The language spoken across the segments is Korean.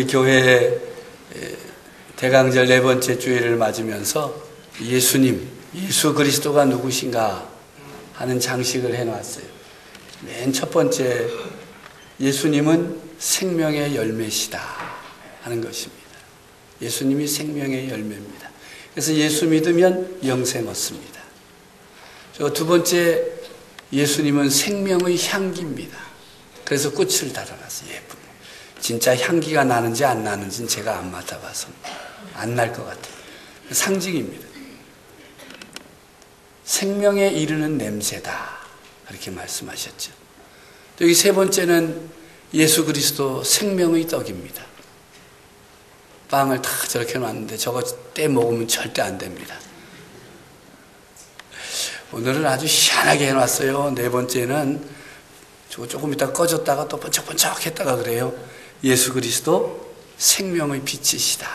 우리 교회 대강절 네 번째 주일을 맞으면서 예수님, 예수 그리스도가 누구신가 하는 장식을 해놨어요. 맨 첫 번째, 예수님은 생명의 열매시다 하는 것입니다. 예수님이 생명의 열매입니다. 그래서 예수 믿으면 영생 얻습니다. 두 번째, 예수님은 생명의 향기입니다. 그래서 꽃을 달아놨어요. 예쁘게. 진짜 향기가 나는지 안 나는지는 제가 안 맡아봐서 안 날 것 같아요. 상징입니다. 생명에 이르는 냄새다, 그렇게 말씀하셨죠. 여기 세 번째는 예수 그리스도 생명의 떡입니다. 빵을 다 저렇게 놨는데 저거 떼 먹으면 절대 안 됩니다. 오늘은 아주 희한하게 해놨어요. 네 번째는 저거 조금 있다가 꺼졌다가 또 번쩍번쩍 했다가 그래요. 예수 그리스도 생명의 빛이시다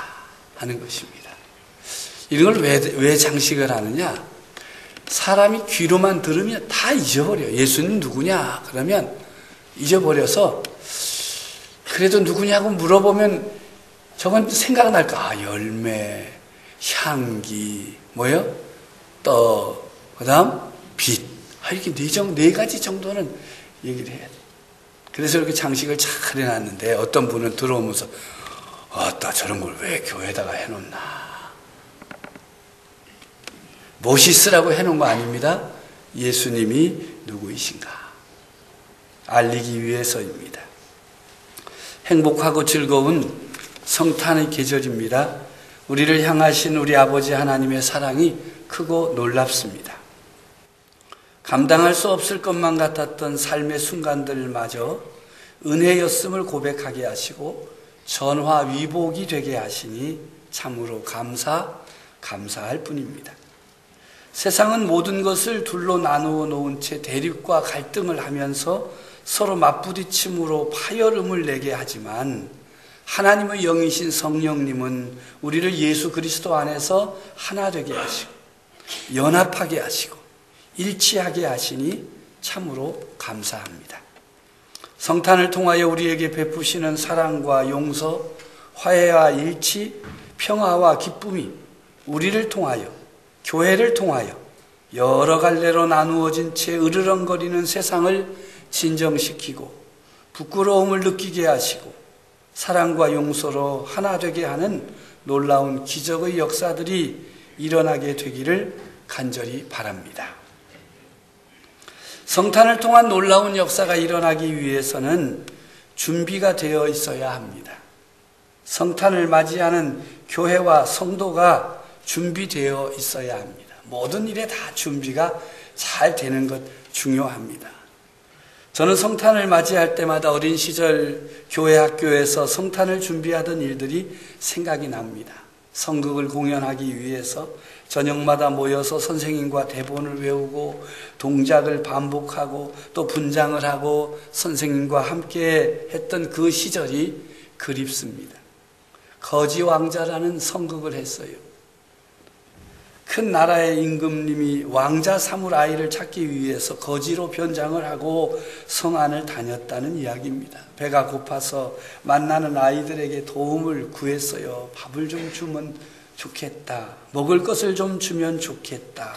하는 것입니다. 이런 걸 왜 장식을 하느냐? 사람이 귀로만 들으면 다 잊어버려요. 예수님 누구냐? 그러면 잊어버려서 그래도 누구냐고 물어보면 저건 생각날까? 아, 열매, 향기, 뭐요? 떡, 그 다음 빛. 이렇게 네 가지 정도는 얘기를 해야 돼. 그래서 이렇게 장식을 잘 해놨는데 어떤 분은 들어오면서 아따 저런 걸 왜 교회에다가 해놓나. 멋있으라고 해놓은 거 아닙니다. 예수님이 누구이신가 알리기 위해서입니다. 행복하고 즐거운 성탄의 계절입니다. 우리를 향하신 우리 아버지 하나님의 사랑이 크고 놀랍습니다. 감당할 수 없을 것만 같았던 삶의 순간들마저 은혜였음을 고백하게 하시고 전화위복이 되게 하시니 참으로 감사할 뿐입니다. 세상은 모든 것을 둘로 나누어 놓은 채 대립과 갈등을 하면서 서로 맞부딪힘으로 파열음을 내게 하지만 하나님의 영이신 성령님은 우리를 예수 그리스도 안에서 하나 되게 하시고 연합하게 하시고 일치하게 하시니 참으로 감사합니다. 성탄을 통하여 우리에게 베푸시는 사랑과 용서, 화해와 일치, 평화와 기쁨이 우리를 통하여, 교회를 통하여 여러 갈래로 나누어진 채 으르렁거리는 세상을 진정시키고 부끄러움을 느끼게 하시고 사랑과 용서로 하나 되게 하는 놀라운 기적의 역사들이 일어나게 되기를 간절히 바랍니다. 성탄을 통한 놀라운 역사가 일어나기 위해서는 준비가 되어 있어야 합니다. 성탄을 맞이하는 교회와 성도가 준비되어 있어야 합니다. 모든 일에 다 준비가 잘 되는 것 중요합니다. 저는 성탄을 맞이할 때마다 어린 시절 교회 학교에서 성탄을 준비하던 일들이 생각이 납니다. 성극을 공연하기 위해서 저녁마다 모여서 선생님과 대본을 외우고 동작을 반복하고 또 분장을 하고 선생님과 함께 했던 그 시절이 그립습니다. 거지왕자라는 성극을 했어요. 큰 나라의 임금님이 왕자 삼을 아이를 찾기 위해서 거지로 변장을 하고 성 안을 다녔다는 이야기입니다. 배가 고파서 만나는 아이들에게 도움을 구했어요. 밥을 좀 주면 좋겠다. 먹을 것을 좀 주면 좋겠다.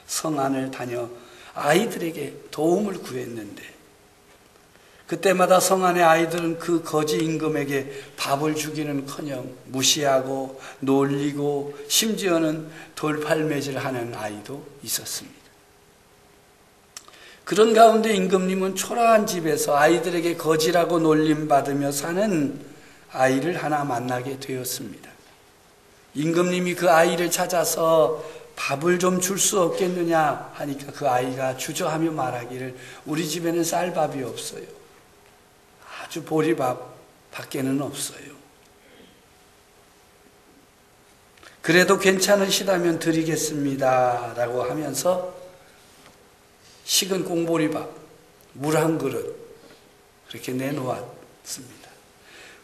성 안을 다녀 아이들에게 도움을 구했는데 그때마다 성 안의 아이들은 그 거지 임금에게 밥을 주기는커녕 무시하고 놀리고 심지어는 돌팔매질 하는 아이도 있었습니다. 그런 가운데 임금님은 초라한 집에서 아이들에게 거지라고 놀림받으며 사는 아이를 하나 만나게 되었습니다. 임금님이 그 아이를 찾아서 밥을 좀 줄 수 없겠느냐 하니까 그 아이가 주저하며 말하기를 우리 집에는 쌀밥이 없어요. 아주 보리밥 밖에는 없어요. 그래도 괜찮으시다면 드리겠습니다 라고 하면서 식은 꽁보리밥, 물 한 그릇 그렇게 내놓았습니다.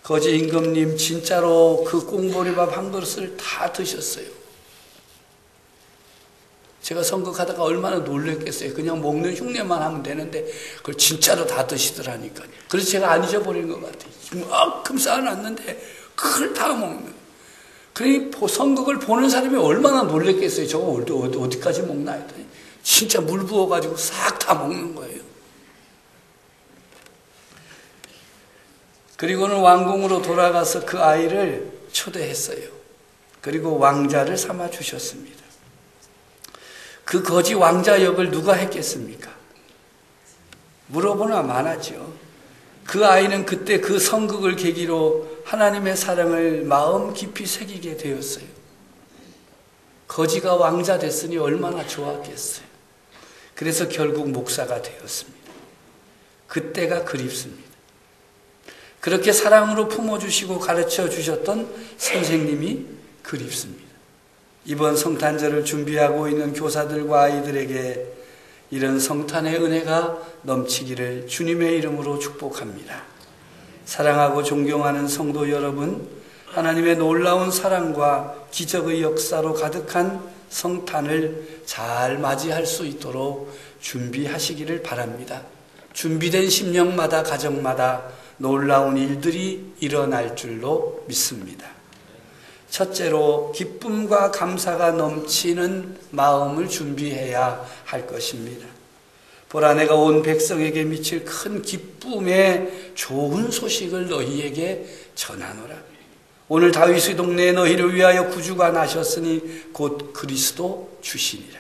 거지 임금님 진짜로 그 꽁보리밥 한 그릇을 다 드셨어요. 제가 선거하다가 얼마나 놀랬겠어요. 그냥 먹는 흉내만 하면 되는데 그걸 진짜로 다 드시더라니까요. 그래서 제가 안 잊어버린 것 같아요. 이만큼 쌓아놨는데 그걸 다 먹는 거예요. 그러니 성극을 보는 사람이 얼마나 놀랬겠어요. 저거 어디까지 먹나 했더니 진짜 물 부어가지고 싹 다 먹는 거예요. 그리고는 왕궁으로 돌아가서 그 아이를 초대했어요. 그리고 왕자를 삼아 주셨습니다. 그 거지 왕자 역을 누가 했겠습니까? 물어보나 마나죠. 그 아이는 그때 그 성극을 계기로 하나님의 사랑을 마음 깊이 새기게 되었어요. 거지가 왕자 됐으니 얼마나 좋았겠어요. 그래서 결국 목사가 되었습니다. 그때가 그립습니다. 그렇게 사랑으로 품어주시고 가르쳐 주셨던 선생님이 그립습니다. 이번 성탄절을 준비하고 있는 교사들과 아이들에게 이런 성탄의 은혜가 넘치기를 주님의 이름으로 축복합니다. 사랑하고 존경하는 성도 여러분, 하나님의 놀라운 사랑과 기적의 역사로 가득한 성탄을 잘 맞이할 수 있도록 준비하시기를 바랍니다. 준비된 심령마다 가정마다 놀라운 일들이 일어날 줄로 믿습니다. 첫째로 기쁨과 감사가 넘치는 마음을 준비해야 할 것입니다. 보라, 내가 온 백성에게 미칠 큰 기쁨의 좋은 소식을 너희에게 전하노라. 오늘 다윗의 동네에 너희를 위하여 구주가 나셨으니 곧 그리스도 주시니라.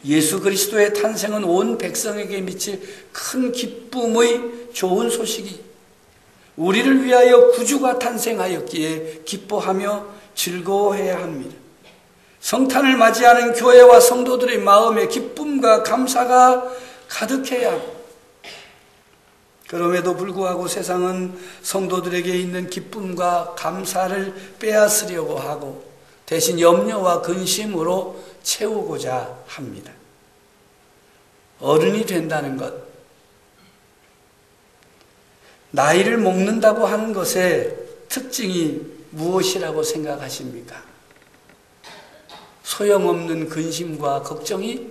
예수 그리스도의 탄생은 온 백성에게 미칠 큰 기쁨의 좋은 소식이, 우리를 위하여 구주가 탄생하였기에 기뻐하며 즐거워해야 합니다. 성탄을 맞이하는 교회와 성도들의 마음에 기쁨과 감사가 가득해야 하고, 그럼에도 불구하고 세상은 성도들에게 있는 기쁨과 감사를 빼앗으려고 하고 대신 염려와 근심으로 채우고자 합니다. 어른이 된다는 것, 나이를 먹는다고 하는 것의 특징이 무엇이라고 생각하십니까? 소용없는 근심과 걱정이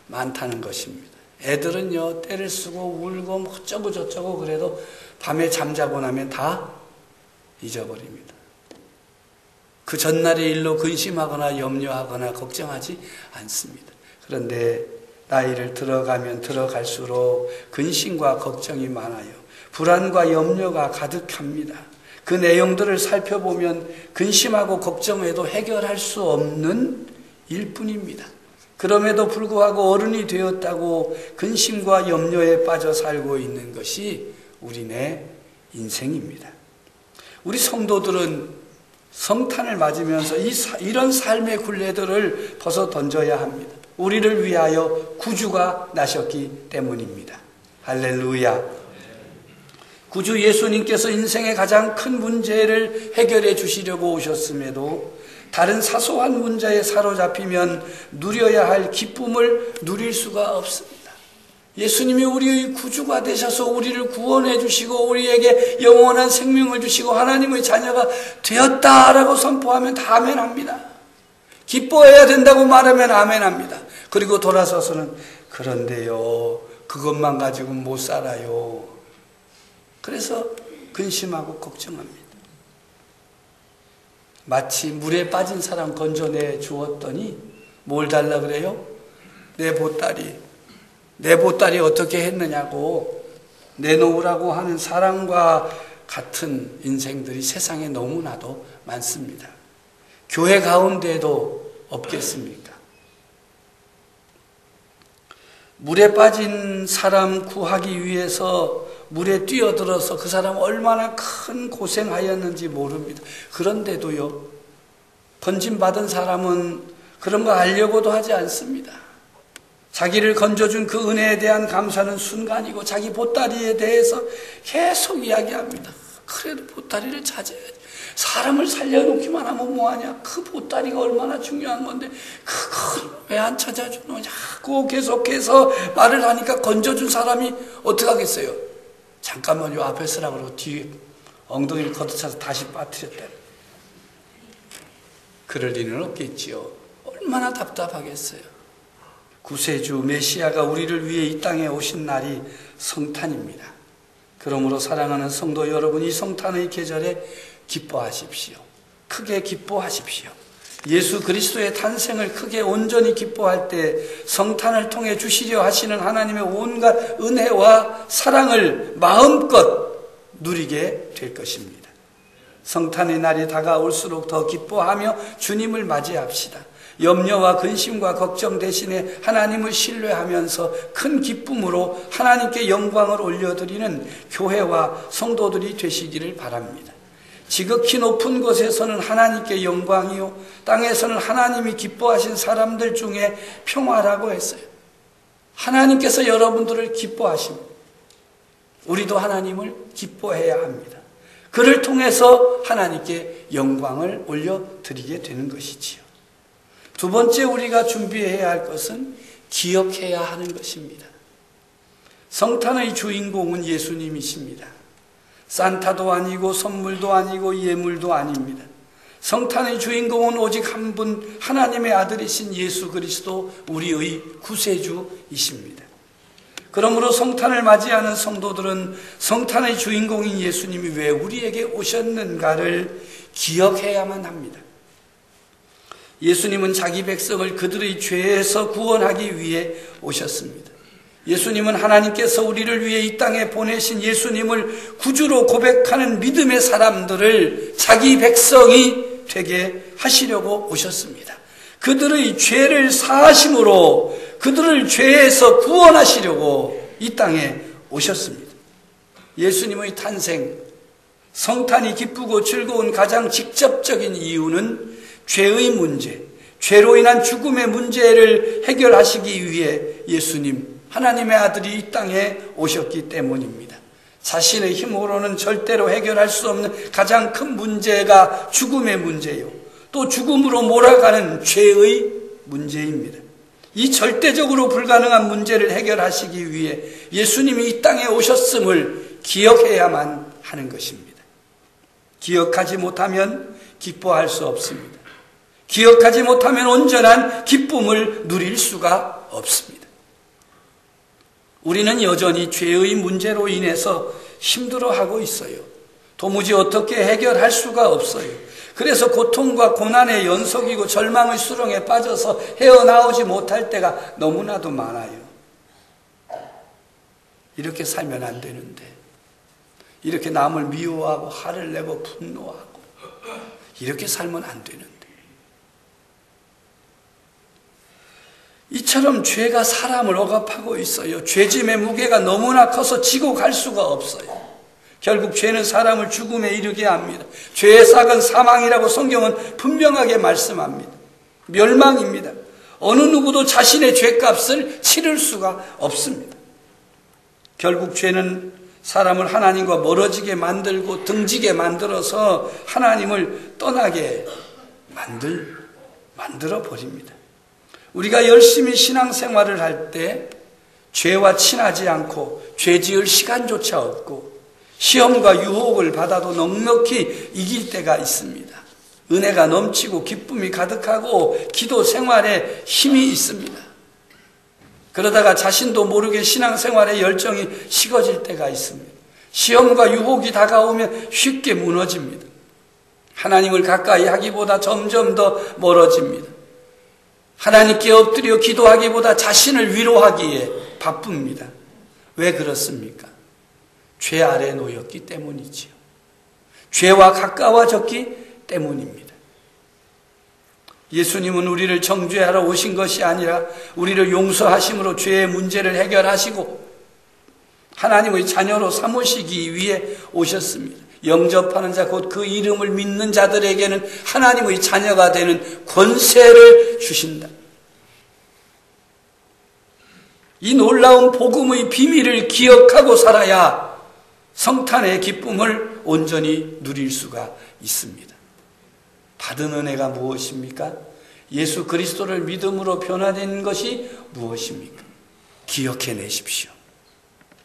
많다는 것입니다. 애들은요, 때를 쓰고 울고 뭐 어쩌고 저쩌고 그래도 밤에 잠자고 나면 다 잊어버립니다. 그 전날의 일로 근심하거나 염려하거나 걱정하지 않습니다. 그런데 나이를 들어가면 들어갈수록 근심과 걱정이 많아요. 불안과 염려가 가득합니다. 그 내용들을 살펴보면 근심하고 걱정해도 해결할 수 없는 일뿐입니다. 그럼에도 불구하고 어른이 되었다고 근심과 염려에 빠져 살고 있는 것이 우리네 인생입니다. 우리 성도들은 성탄을 맞으면서 이런 삶의 굴레들을 벗어 던져야 합니다. 우리를 위하여 구주가 나셨기 때문입니다. 할렐루야. 구주 예수님께서 인생의 가장 큰 문제를 해결해 주시려고 오셨음에도 다른 사소한 문제에 사로잡히면 누려야 할 기쁨을 누릴 수가 없습니다. 예수님이 우리의 구주가 되셔서 우리를 구원해 주시고 우리에게 영원한 생명을 주시고 하나님의 자녀가 되었다라고 선포하면 다 아멘합니다. 기뻐해야 된다고 말하면 아멘합니다. 그리고 돌아서서는 그런데요, 그것만 가지고는 못 살아요. 그래서 근심하고 걱정합니다. 마치 물에 빠진 사람 건져내 주었더니 뭘 달라 그래요? 내 보따리 어떻게 했느냐고 내놓으라고 하는 사람과 같은 인생들이 세상에 너무나도 많습니다. 교회 가운데도 없겠습니까? 물에 빠진 사람 구하기 위해서 물에 뛰어들어서 그 사람 얼마나 큰 고생하였는지 모릅니다. 그런데도요, 건짐받은 사람은 그런 거 알려고도 하지 않습니다. 자기를 건져준 그 은혜에 대한 감사는 순간이고 자기 보따리에 대해서 계속 이야기합니다. 그래도 보따리를 찾아야지. 사람을 살려놓기만 하면 뭐하냐. 그 보따리가 얼마나 중요한 건데 그걸 왜 안 찾아주느냐. 그 계속해서 말을 하니까 건져준 사람이 어떻게 하겠어요? 잠깐만 요 앞에 서라고 그러고 뒤에 엉덩이를 걷어차서 다시 빠뜨렸다. 그럴 리는 없겠지요. 얼마나 답답하겠어요. 구세주 메시아가 우리를 위해 이 땅에 오신 날이 성탄입니다. 그러므로 사랑하는 성도 여러분, 이 성탄의 계절에 기뻐하십시오. 크게 기뻐하십시오. 예수 그리스도의 탄생을 크게 온전히 기뻐할 때 성탄을 통해 주시려 하시는 하나님의 온갖 은혜와 사랑을 마음껏 누리게 될 것입니다. 성탄의 날이 다가올수록 더 기뻐하며 주님을 맞이합시다. 염려와 근심과 걱정 대신에 하나님을 신뢰하면서 큰 기쁨으로 하나님께 영광을 올려드리는 교회와 성도들이 되시기를 바랍니다. 지극히 높은 곳에서는 하나님께 영광이요, 땅에서는 하나님이 기뻐하신 사람들 중에 평화라고 했어요. 하나님께서 여러분들을 기뻐하십니다. 우리도 하나님을 기뻐해야 합니다. 그를 통해서 하나님께 영광을 올려드리게 되는 것이지요. 두 번째 우리가 준비해야 할 것은 기억해야 하는 것입니다. 성탄의 주인공은 예수님이십니다. 산타도 아니고 선물도 아니고 예물도 아닙니다. 성탄의 주인공은 오직 한 분, 하나님의 아들이신 예수 그리스도, 우리의 구세주이십니다. 그러므로 성탄을 맞이하는 성도들은 성탄의 주인공인 예수님이 왜 우리에게 오셨는가를 기억해야만 합니다. 예수님은 자기 백성을 그들의 죄에서 구원하기 위해 오셨습니다. 예수님은 하나님께서 우리를 위해 이 땅에 보내신 예수님을 구주로 고백하는 믿음의 사람들을 자기 백성이 되게 하시려고 오셨습니다. 그들의 죄를 사하심으로 그들을 죄에서 구원하시려고 이 땅에 오셨습니다. 예수님의 탄생, 성탄이 기쁘고 즐거운 가장 직접적인 이유는 죄의 문제, 죄로 인한 죽음의 문제를 해결하시기 위해 예수님, 하나님의 아들이 이 땅에 오셨기 때문입니다. 자신의 힘으로는 절대로 해결할 수 없는 가장 큰 문제가 죽음의 문제요, 또 죽음으로 몰아가는 죄의 문제입니다. 이 절대적으로 불가능한 문제를 해결하시기 위해 예수님이 이 땅에 오셨음을 기억해야만 하는 것입니다. 기억하지 못하면 기뻐할 수 없습니다. 기억하지 못하면 온전한 기쁨을 누릴 수가 없습니다. 우리는 여전히 죄의 문제로 인해서 힘들어하고 있어요. 도무지 어떻게 해결할 수가 없어요. 그래서 고통과 고난의 연속이고 절망의 수렁에 빠져서 헤어나오지 못할 때가 너무나도 많아요. 이렇게 살면 안 되는데, 이렇게 남을 미워하고 화를 내고 분노하고 이렇게 살면 안 되는데, 이처럼 죄가 사람을 억압하고 있어요. 죄짐의 무게가 너무나 커서 지고 갈 수가 없어요. 결국 죄는 사람을 죽음에 이르게 합니다. 죄의 삭은 사망이라고 성경은 분명하게 말씀합니다. 멸망입니다. 어느 누구도 자신의 죄값을 치를 수가 없습니다. 결국 죄는 사람을 하나님과 멀어지게 만들고 등지게 만들어서 하나님을 떠나게 만들어 버립니다. 우리가 열심히 신앙생활을 할 때 죄와 친하지 않고 죄 지을 시간조차 없고 시험과 유혹을 받아도 넉넉히 이길 때가 있습니다. 은혜가 넘치고 기쁨이 가득하고 기도 생활에 힘이 있습니다. 그러다가 자신도 모르게 신앙생활의 열정이 식어질 때가 있습니다. 시험과 유혹이 다가오면 쉽게 무너집니다. 하나님을 가까이 하기보다 점점 더 멀어집니다. 하나님께 엎드려 기도하기보다 자신을 위로하기에 바쁩니다. 왜 그렇습니까? 죄 아래 놓였기 때문이지요. 죄와 가까워졌기 때문입니다. 예수님은 우리를 정죄하러 오신 것이 아니라 우리를 용서하심으로 죄의 문제를 해결하시고 하나님의 자녀로 삼으시기 위해 오셨습니다. 영접하는 자, 곧 그 이름을 믿는 자들에게는 하나님의 자녀가 되는 권세를 주신다. 이 놀라운 복음의 비밀을 기억하고 살아야 성탄의 기쁨을 온전히 누릴 수가 있습니다. 받은 은혜가 무엇입니까? 예수 그리스도를 믿음으로 변화된 것이 무엇입니까? 기억해내십시오.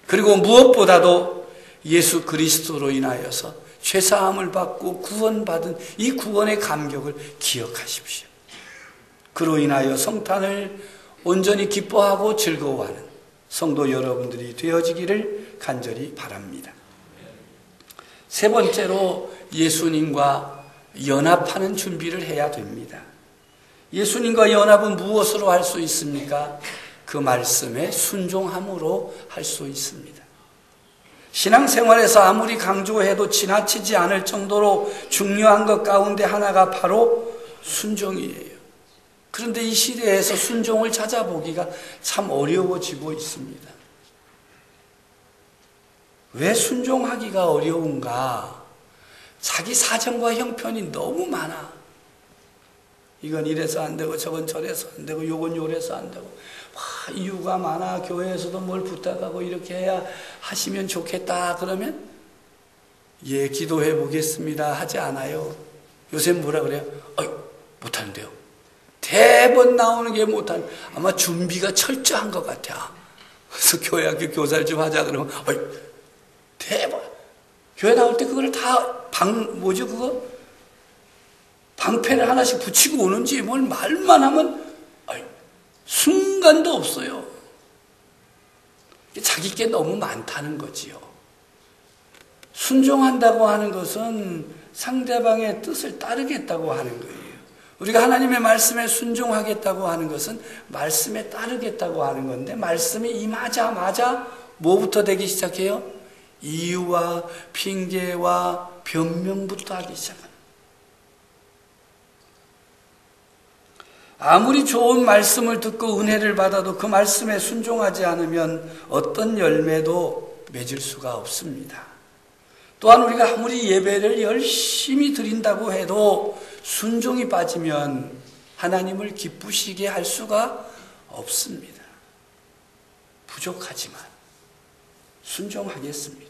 그리고 무엇보다도 예수 그리스도로 인하여서 죄사함을 받고 구원받은 이 구원의 감격을 기억하십시오. 그로 인하여 성탄을 온전히 기뻐하고 즐거워하는 성도 여러분들이 되어지기를 간절히 바랍니다. 세 번째로 예수님과 연합하는 준비를 해야 됩니다. 예수님과 연합은 무엇으로 할 수 있습니까? 그 말씀에 순종함으로 할 수 있습니다. 신앙생활에서 아무리 강조해도 지나치지 않을 정도로 중요한 것 가운데 하나가 바로 순종이에요. 그런데 이 시대에서 순종을 찾아보기가 참 어려워지고 있습니다. 왜 순종하기가 어려운가? 자기 사정과 형편이 너무 많아. 이건 이래서 안 되고 저건 저래서 안 되고 요건 요래서 안 되고 이유가 많아. 교회에서도 뭘 부탁하고 이렇게 해야 하시면 좋겠다 그러면 예 기도해 보겠습니다 하지 않아요. 요새 뭐라 그래요? 못하는데요. 대번 나오는 게 못하는, 아마 준비가 철저한 것 같아. 그래서 교회 학교 교사를 좀 하자 그러면 대번 교회 나올 때 그걸 다 방패를 하나씩 붙이고 오는지 뭘 말만 하면 순간도 없어요. 자기 게 너무 많다는 거지요. 순종한다고 하는 것은 상대방의 뜻을 따르겠다고 하는 거예요. 우리가 하나님의 말씀에 순종하겠다고 하는 것은 말씀에 따르겠다고 하는 건데, 말씀이 임하자마자 뭐부터 되기 시작해요? 이유와 핑계와 변명부터 하기 시작합니다. 아무리 좋은 말씀을 듣고 은혜를 받아도 그 말씀에 순종하지 않으면 어떤 열매도 맺을 수가 없습니다. 또한 우리가 아무리 예배를 열심히 드린다고 해도 순종이 빠지면 하나님을 기쁘시게 할 수가 없습니다. 부족하지만 순종하겠습니다.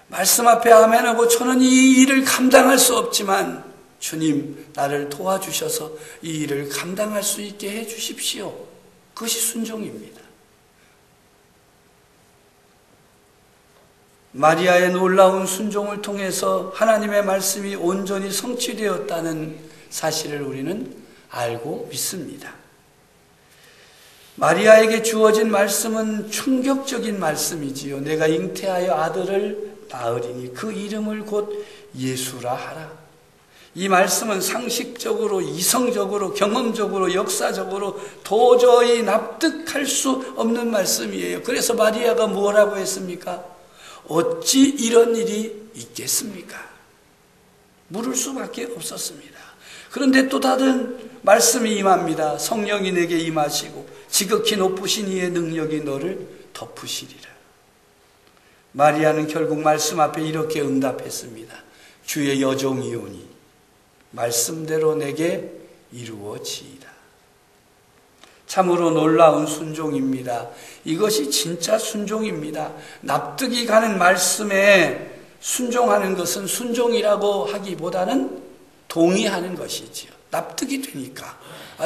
말씀 앞에 아멘하고 저는 이 일을 감당할 수 없지만 주님 나를 도와주셔서 이 일을 감당할 수 있게 해 주십시오. 그것이 순종입니다. 마리아의 놀라운 순종을 통해서 하나님의 말씀이 온전히 성취되었다는 사실을 우리는 알고 믿습니다. 마리아에게 주어진 말씀은 충격적인 말씀이지요. 내가 잉태하여 아들을 낳으리니 그 이름을 곧 예수라 하라. 이 말씀은 상식적으로, 이성적으로, 경험적으로, 역사적으로 도저히 납득할 수 없는 말씀이에요. 그래서 마리아가 뭐라고 했습니까? 어찌 이런 일이 있겠습니까? 물을 수밖에 없었습니다. 그런데 또 다른 말씀이 임합니다. 성령이 내게 임하시고 지극히 높으신 이의 능력이 너를 덮으시리라. 마리아는 결국 말씀 앞에 이렇게 응답했습니다. 주의 여종이오니 말씀대로 내게 이루어지이다. 참으로 놀라운 순종입니다. 이것이 진짜 순종입니다. 납득이 가는 말씀에 순종하는 것은 순종이라고 하기보다는 동의하는 것이지요. 납득이 되니까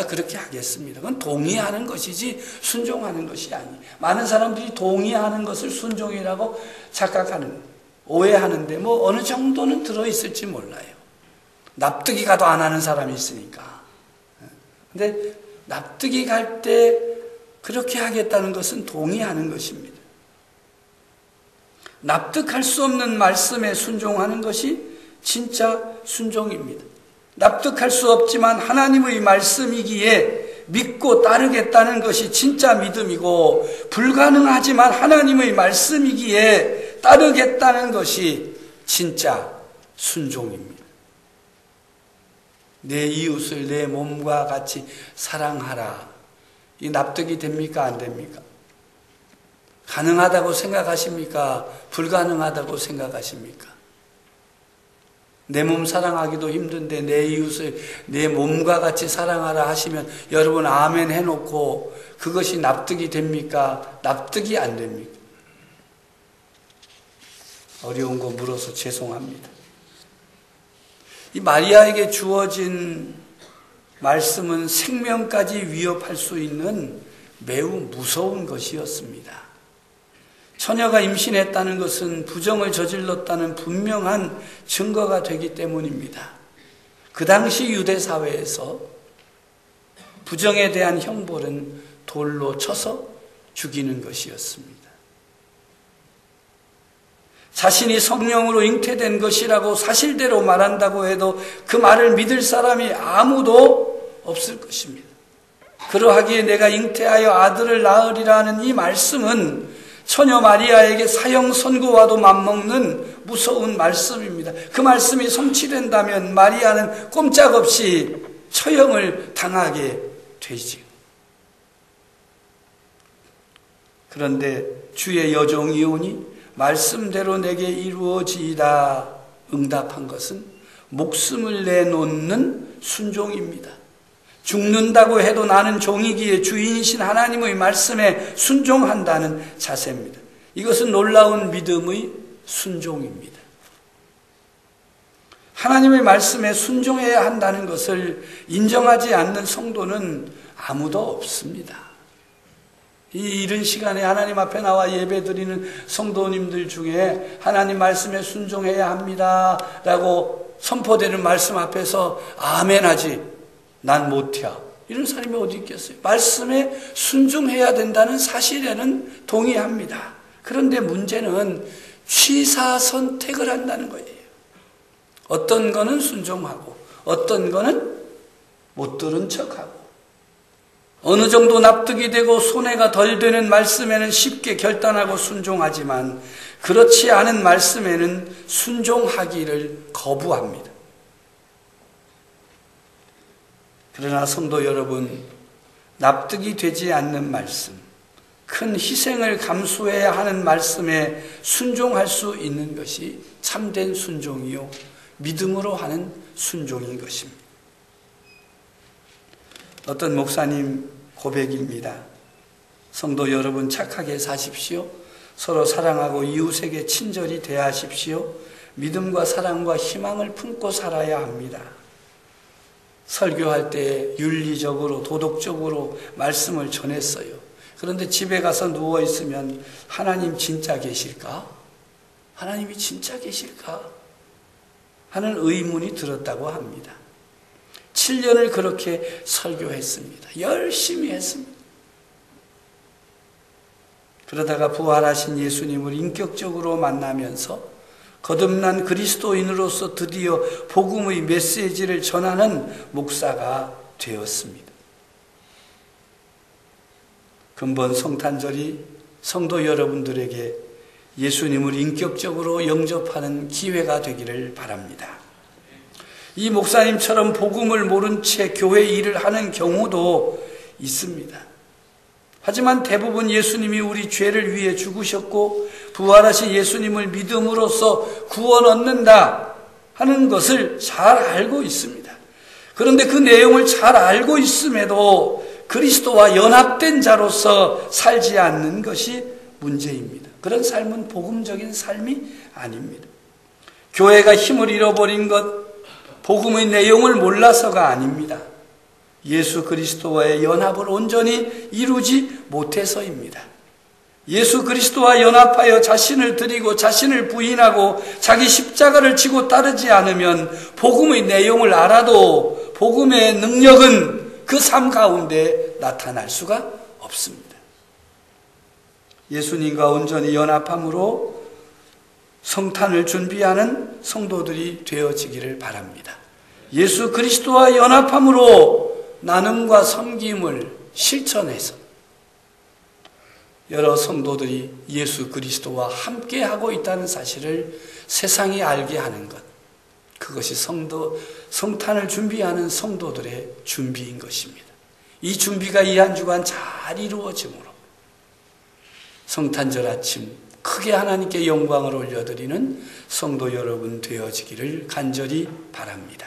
그렇게 하겠습니다. 그건 동의하는 것이지 순종하는 것이 아니에요. 많은 사람들이 동의하는 것을 순종이라고 착각하는, 오해하는데 어느 정도는 들어있을지 몰라요. 납득이 가도 안 하는 사람이 있으니까. 근데 납득이 갈 때 그렇게 하겠다는 것은 동의하는 것입니다. 납득할 수 없는 말씀에 순종하는 것이 진짜 순종입니다. 납득할 수 없지만 하나님의 말씀이기에 믿고 따르겠다는 것이 진짜 믿음이고, 불가능하지만 하나님의 말씀이기에 따르겠다는 것이 진짜 순종입니다. 내 이웃을 내 몸과 같이 사랑하라. 이 납득이 됩니까? 안 됩니까? 가능하다고 생각하십니까? 불가능하다고 생각하십니까? 내 몸 사랑하기도 힘든데 내 이웃을 내 몸과 같이 사랑하라 하시면 여러분 아멘 해놓고 그것이 납득이 됩니까? 납득이 안 됩니까? 어려운 거 물어서 죄송합니다. 이 마리아에게 주어진 말씀은 생명까지 위협할 수 있는 매우 무서운 것이었습니다. 처녀가 임신했다는 것은 부정을 저질렀다는 분명한 증거가 되기 때문입니다. 그 당시 유대 사회에서 부정에 대한 형벌은 돌로 쳐서 죽이는 것이었습니다. 자신이 성령으로 잉태된 것이라고 사실대로 말한다고 해도 그 말을 믿을 사람이 아무도 없을 것입니다. 그러하기에 내가 잉태하여 아들을 낳으리라 하는 이 말씀은 처녀 마리아에게 사형 선고와도 맞먹는 무서운 말씀입니다. 그 말씀이 성취된다면 마리아는 꼼짝없이 처형을 당하게 되지요. 그런데 주의 여종이 오니 말씀대로 내게 이루어지이다 응답한 것은 목숨을 내놓는 순종입니다. 죽는다고 해도 나는 종이기에 주인이신 하나님의 말씀에 순종한다는 자세입니다. 이것은 놀라운 믿음의 순종입니다. 하나님의 말씀에 순종해야 한다는 것을 인정하지 않는 성도는 아무도 없습니다. 이 이른 시간에 하나님 앞에 나와 예배드리는 성도님들 중에 하나님 말씀에 순종해야 합니다 라고 선포되는 말씀 앞에서 아멘 하지 난 못해 이런 사람이 어디 있겠어요? 말씀에 순종해야 된다는 사실에는 동의합니다. 그런데 문제는 취사 선택을 한다는 거예요. 어떤 거는 순종하고 어떤 거는 못 들은 척하고 어느 정도 납득이 되고 손해가 덜 되는 말씀에는 쉽게 결단하고 순종하지만 그렇지 않은 말씀에는 순종하기를 거부합니다. 그러나 성도 여러분, 납득이 되지 않는 말씀, 큰 희생을 감수해야 하는 말씀에 순종할 수 있는 것이 참된 순종이요 믿음으로 하는 순종인 것입니다. 어떤 목사님 고백입니다. 성도 여러분 착하게 사십시오. 서로 사랑하고 이웃에게 친절히 대하십시오. 믿음과 사랑과 희망을 품고 살아야 합니다. 설교할 때 윤리적으로 도덕적으로 말씀을 전했어요. 그런데 집에 가서 누워있으면 하나님 진짜 계실까? 하나님이 진짜 계실까? 하는 의문이 들었다고 합니다. 7년을 그렇게 설교했습니다. 열심히 했습니다. 그러다가 부활하신 예수님을 인격적으로 만나면서 거듭난 그리스도인으로서 드디어 복음의 메시지를 전하는 목사가 되었습니다. 근본 성탄절이 성도 여러분들에게 예수님을 인격적으로 영접하는 기회가 되기를 바랍니다. 이 목사님처럼 복음을 모른 채 교회 일을 하는 경우도 있습니다. 하지만 대부분 예수님이 우리 죄를 위해 죽으셨고 부활하신 예수님을 믿음으로써 구원 얻는다 하는 것을 잘 알고 있습니다. 그런데 그 내용을 잘 알고 있음에도 그리스도와 연합된 자로서 살지 않는 것이 문제입니다. 그런 삶은 복음적인 삶이 아닙니다. 교회가 힘을 잃어버린 것, 복음의 내용을 몰라서가 아닙니다. 예수 그리스도와의 연합을 온전히 이루지 못해서입니다. 예수 그리스도와 연합하여 자신을 드리고 자신을 부인하고 자기 십자가를 지고 따르지 않으면 복음의 내용을 알아도 복음의 능력은 그 삶 가운데 나타날 수가 없습니다. 예수님과 온전히 연합함으로 성탄을 준비하는 성도들이 되어지기를 바랍니다. 예수 그리스도와 연합함으로 나눔과 섬김을 실천해서 여러 성도들이 예수 그리스도와 함께하고 있다는 사실을 세상이 알게 하는 것, 그것이 성탄을 준비하는 성도들의 준비인 것입니다. 이 준비가 이 한 주간 잘 이루어지므로 성탄절 아침 크게 하나님께 영광을 올려드리는 성도 여러분 되어지기를 간절히 바랍니다.